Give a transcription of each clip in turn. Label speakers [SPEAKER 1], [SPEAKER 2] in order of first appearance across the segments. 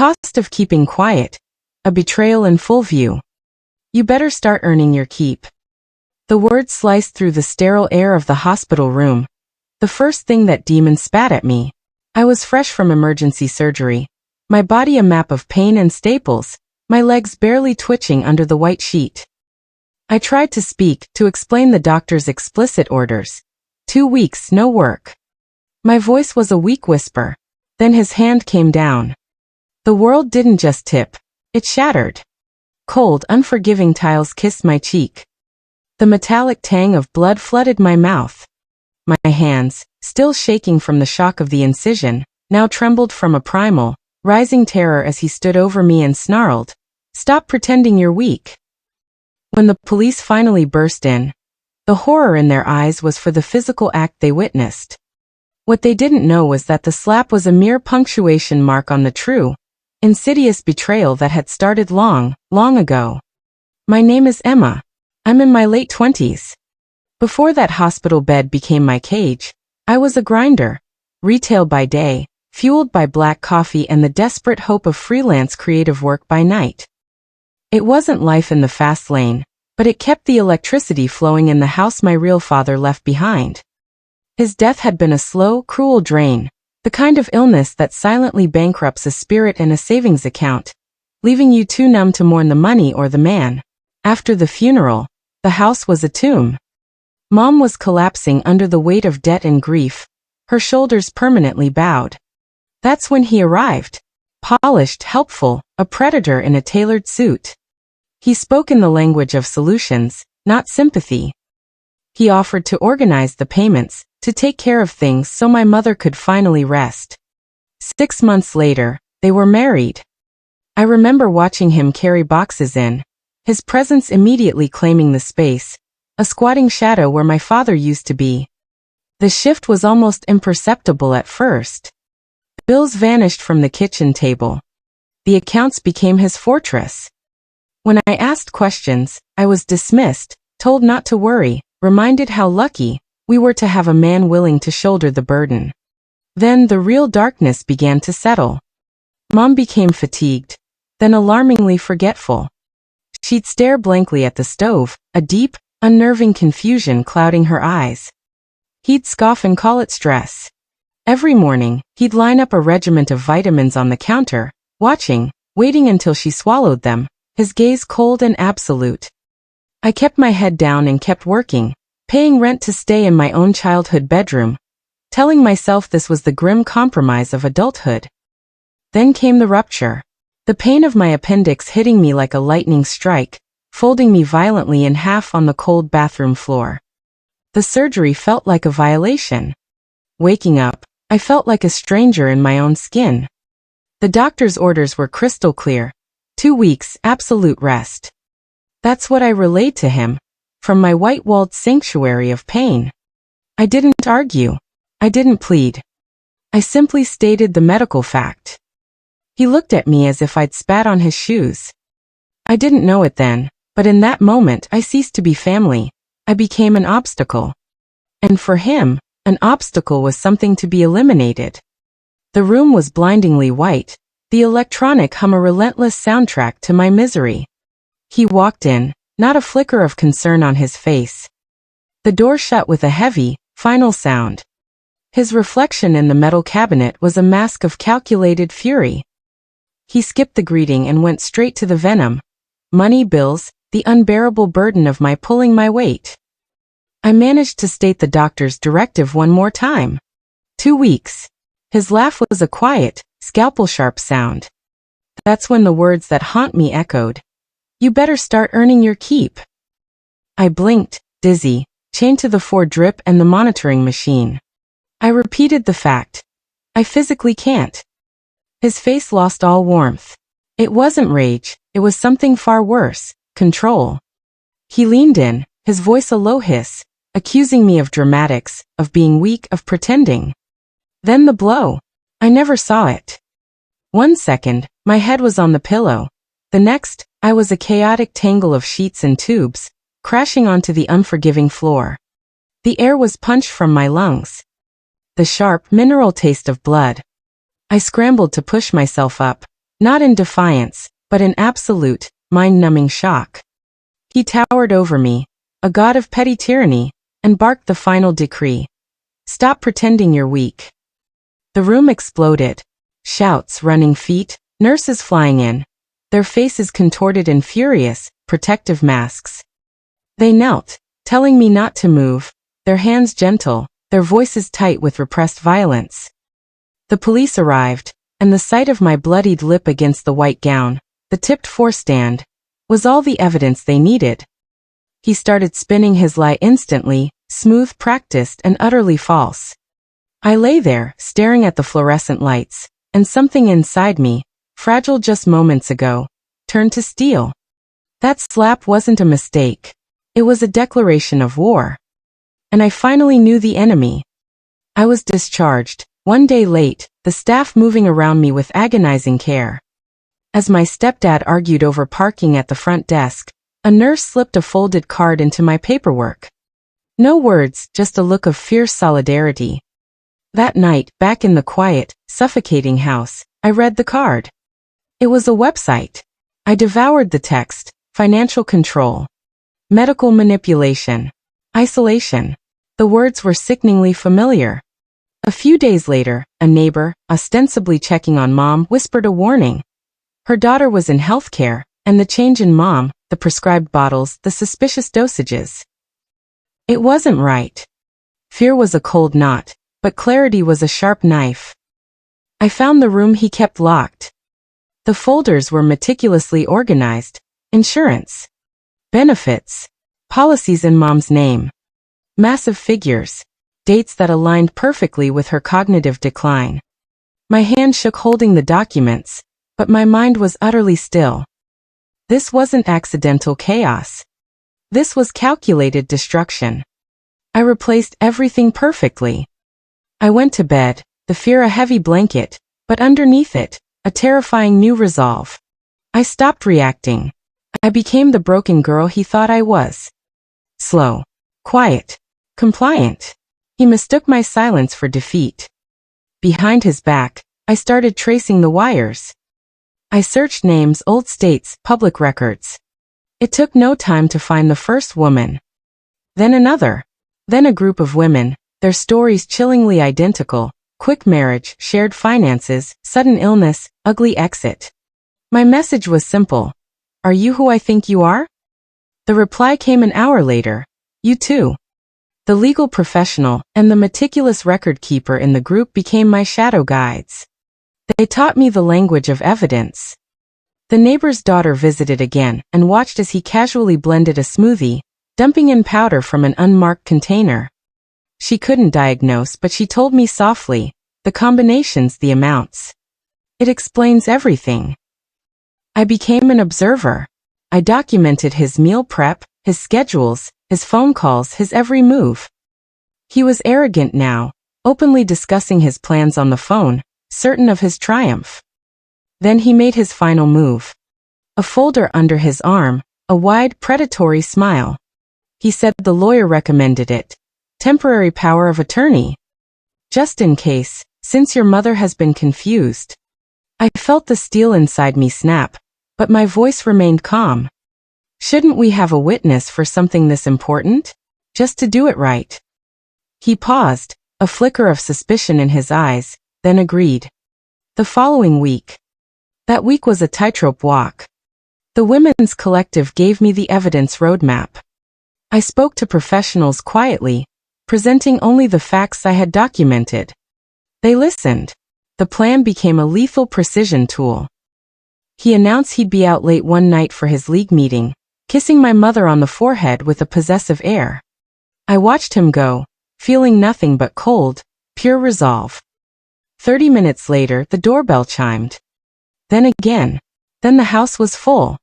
[SPEAKER 1] cost of keeping quiet. A betrayal in full view. You better start earning your keep. The words sliced through the sterile air of the hospital room. The first thing that demon spat at me. I was fresh from emergency surgery. My body a map of pain and staples, my legs barely twitching under the white sheet. I tried to speak, to explain the doctor's explicit orders. 2 weeks, no work. My voice was a weak whisper. Then his hand came down. The world didn't just tip. It shattered. Cold, unforgiving tiles kissed my cheek. The metallic tang of blood flooded my mouth. My hands, still shaking from the shock of the incision, now trembled from a primal, rising terror as he stood over me and snarled, "Stop pretending you're weak." When the police finally burst in, the horror in their eyes was for the physical act they witnessed. What they didn't know was that the slap was a mere punctuation mark on the true, insidious betrayal that had started long, long ago. My name is Emma. I'm in my late 20s. Before that hospital bed became my cage, I was a grinder, retail by day, fueled by black coffee and the desperate hope of freelance creative work by night. It wasn't life in the fast lane, but it kept the electricity flowing in the house my real father left behind. His death had been a slow, cruel drain, the kind of illness that silently bankrupts a spirit and a savings account, leaving you too numb to mourn the money or the man. After the funeral, the house was a tomb. Mom was collapsing under the weight of debt and grief, her shoulders permanently bowed. That's when he arrived. Polished, helpful, a predator in a tailored suit. He spoke in the language of solutions, not sympathy. He offered to organize the payments, to take care of things so my mother could finally rest. 6 months later, they were married. I remember watching him carry boxes in, his presence immediately claiming the space, a squatting shadow where my father used to be. The shift was almost imperceptible at first. Bills vanished from the kitchen table. The accounts became his fortress. When I asked questions, I was dismissed, told not to worry, reminded how lucky we were to have a man willing to shoulder the burden. Then the real darkness began to settle. Mom became fatigued, then alarmingly forgetful. She'd stare blankly at the stove, a deep, unnerving confusion clouding her eyes. He'd scoff and call it stress. Every morning, he'd line up a regiment of vitamins on the counter, watching, waiting until she swallowed them, his gaze cold and absolute. I kept my head down and kept working, paying rent to stay in my own childhood bedroom, telling myself this was the grim compromise of adulthood. Then came the rupture. The pain of my appendix hitting me like a lightning strike, folding me violently in half on the cold bathroom floor. The surgery felt like a violation. Waking up, I felt like a stranger in my own skin. The doctor's orders were crystal clear. 2 weeks, absolute rest. That's what I relayed to him, from my white-walled sanctuary of pain. I didn't argue. I didn't plead. I simply stated the medical fact. He looked at me as if I'd spat on his shoes. I didn't know it then, but in that moment I ceased to be family. I became an obstacle. And for him, an obstacle was something to be eliminated. The room was blindingly white, the electronic hum a relentless soundtrack to my misery. He walked in, not a flicker of concern on his face. The door shut with a heavy, final sound. His reflection in the metal cabinet was a mask of calculated fury. He skipped the greeting and went straight to the venom. Money, bills, the unbearable burden of my pulling my weight. I managed to state the doctor's directive one more time. 2 weeks. His laugh was a quiet, scalpel-sharp sound. That's when the words that haunt me echoed. You better start earning your keep. I blinked, dizzy, chained to the 4-drip and the monitoring machine. I repeated the fact. I physically can't. His face lost all warmth. It wasn't rage, it was something far worse, control. He leaned in, his voice a low hiss, accusing me of dramatics, of being weak, of pretending. Then the blow. I never saw it. 1 second, my head was on the pillow. The next, I was a chaotic tangle of sheets and tubes, crashing onto the unforgiving floor. The air was punched from my lungs. The sharp, mineral taste of blood. I scrambled to push myself up, Not in defiance, but in absolute, mind-numbing shock. He towered over me, a god of petty tyranny, and barked the final decree. Stop pretending you're weak. The room exploded. Shouts, running feet, nurses flying in, their faces contorted in furious, protective masks. They knelt, telling me not to move, their hands gentle, their voices tight with repressed violence. The police arrived, and the sight of my bloodied lip against the white gown, the tipped forestand, was all the evidence they needed. He started spinning his lie instantly, smooth, practiced, and utterly false. I lay there, staring at the fluorescent lights, and something inside me, fragile just moments ago, turned to steel. That slap wasn't a mistake. It was a declaration of war. And I finally knew the enemy. I was discharged, one day late, the staff moving around me with agonizing care. As my stepdad argued over parking at the front desk, a nurse slipped a folded card into my paperwork. No words, just a look of fierce solidarity. That night, back in the quiet, suffocating house, I read the card. It was a website. I devoured the text: financial control, medical manipulation, isolation. The words were sickeningly familiar. A few days later, a neighbor, ostensibly checking on Mom, whispered a warning. Her daughter was in healthcare, and the change in Mom, the prescribed bottles, the suspicious dosages. It wasn't right. Fear was a cold knot, but clarity was a sharp knife. I found the room he kept locked. The folders were meticulously organized: insurance, benefits, policies in Mom's name, massive figures, dates that aligned perfectly with her cognitive decline. My hand shook holding the documents, but my mind was utterly still. This wasn't accidental chaos. This was calculated destruction. I replaced everything perfectly. I went to bed, the fear a heavy blanket, but underneath it, a terrifying new resolve. I stopped reacting. I became the broken girl he thought I was. Slow, quiet, compliant. He mistook my silence for defeat. Behind his back, I started tracing the wires. I searched names, old states, public records. It took no time to find the first woman. Then another. Then a group of women, their stories chillingly identical: quick marriage, shared finances, sudden illness, ugly exit. My message was simple: are you who I think you are? The reply came an hour later: you too. The legal professional and the meticulous record keeper in the group became my shadow guides. They taught me the language of evidence. The neighbor's daughter visited again and watched as he casually blended a smoothie, dumping in powder from an unmarked container. She couldn't diagnose, but she told me softly, the combinations, the amounts. It explains everything. I became an observer. I documented his meal prep, his schedules, his phone calls, his every move. He was arrogant now, openly discussing his plans on the phone, certain of his triumph. Then he made his final move. A folder under his arm, a wide, predatory smile. He said the lawyer recommended it. Temporary power of attorney. Just in case, since your mother has been confused. I felt the steel inside me snap, but my voice remained calm. Shouldn't we have a witness for something this important? Just to do it right. He paused, a flicker of suspicion in his eyes, then agreed. The following week. That week was a tightrope walk. The Women's Collective gave me the evidence roadmap. I spoke to professionals quietly, presenting only the facts I had documented. They listened. The plan became a lethal precision tool. He announced he'd be out late one night for his league meeting, kissing my mother on the forehead with a possessive air. I watched him go, feeling nothing but cold, pure resolve. 30 minutes later, the doorbell chimed. Then again. Then the house was full.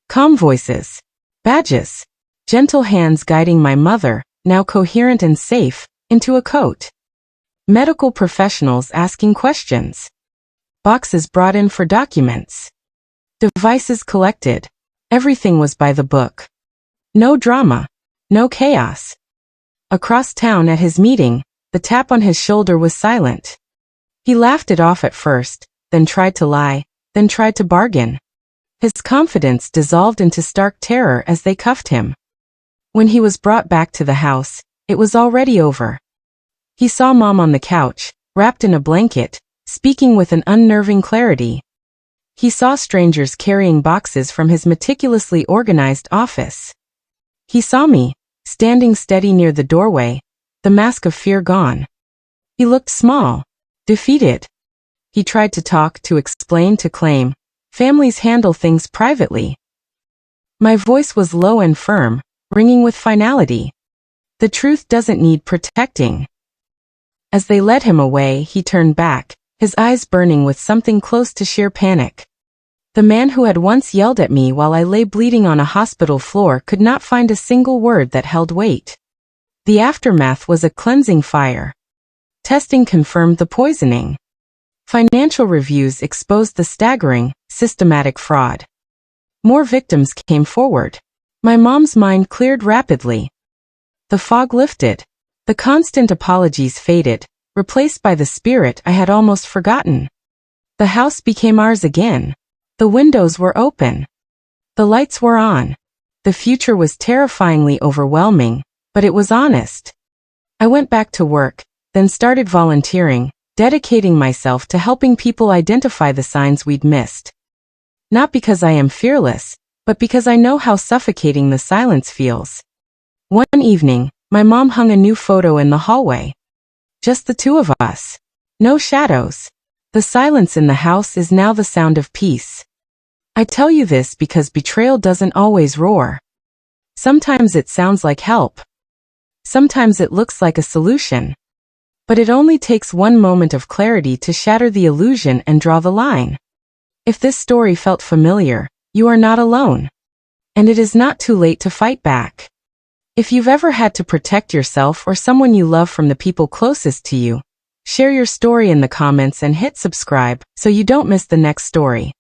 [SPEAKER 1] Calm voices. Badges. Gentle hands guiding my mother, now coherent and safe, into a coat. Medical professionals asking questions. Boxes brought in for documents. Devices collected. Everything was by the book. No drama. No chaos. Across town at his meeting, the tap on his shoulder was silent. He laughed it off at first, then tried to lie. then tried to bargain. His confidence dissolved into stark terror as they cuffed him. When he was brought back to the house, it was already over. He saw Mom on the couch, wrapped in a blanket, speaking with an unnerving clarity. He saw strangers carrying boxes from his meticulously organized office. He saw me, standing steady near the doorway, the mask of fear gone. He looked small, defeated. He tried to talk, to explain, to claim. Families handle things privately. My voice was low and firm, ringing with finality. The truth doesn't need protecting. As they led him away, he turned back, his eyes burning with something close to sheer panic. The man who had once yelled at me while I lay bleeding on a hospital floor could not find a single word that held weight. The aftermath was a cleansing fire. Testing confirmed the poisoning. Financial reviews exposed the staggering, systematic fraud. More victims came forward. My mom's mind cleared rapidly. The fog lifted. The constant apologies faded, replaced by the spirit I had almost forgotten. The house became ours again. The windows were open. The lights were on. The future was terrifyingly overwhelming, but it was honest. I went back to work, then started volunteering, dedicating myself to helping people identify the signs we'd missed. Not because I am fearless, but because I know how suffocating the silence feels. One evening, my mom hung a new photo in the hallway. Just the two of us. No shadows. The silence in the house is now the sound of peace. I tell you this because betrayal doesn't always roar. Sometimes it sounds like help. Sometimes it looks like a solution. But it only takes one moment of clarity to shatter the illusion and draw the line. If this story felt familiar, you are not alone. And it is not too late to fight back. If you've ever had to protect yourself or someone you love from the people closest to you, share your story in the comments and hit subscribe so you don't miss the next story.